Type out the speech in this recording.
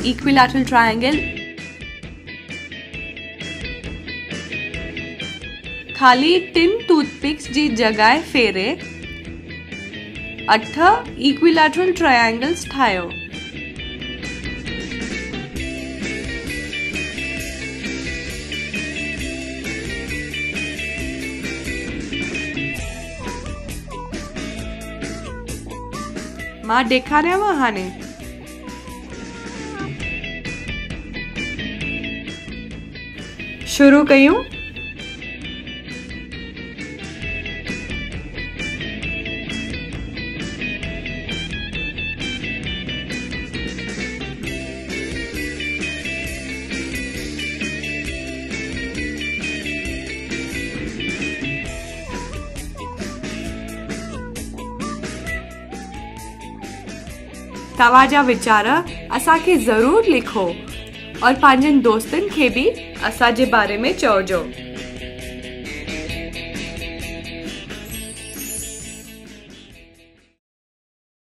Equilateral triangle खाली 3 toothpicks जी जगह फेरे 8 इक्विलैटरल ट्रायंगल्स ठायो। मां ॾेखारियांव हाणे। शुरू कयूं। तवाजा वीचार असांखे जरूर लिखो और पंहिंजनि दोस्तनि खे भी असांजे बारे में चवजो।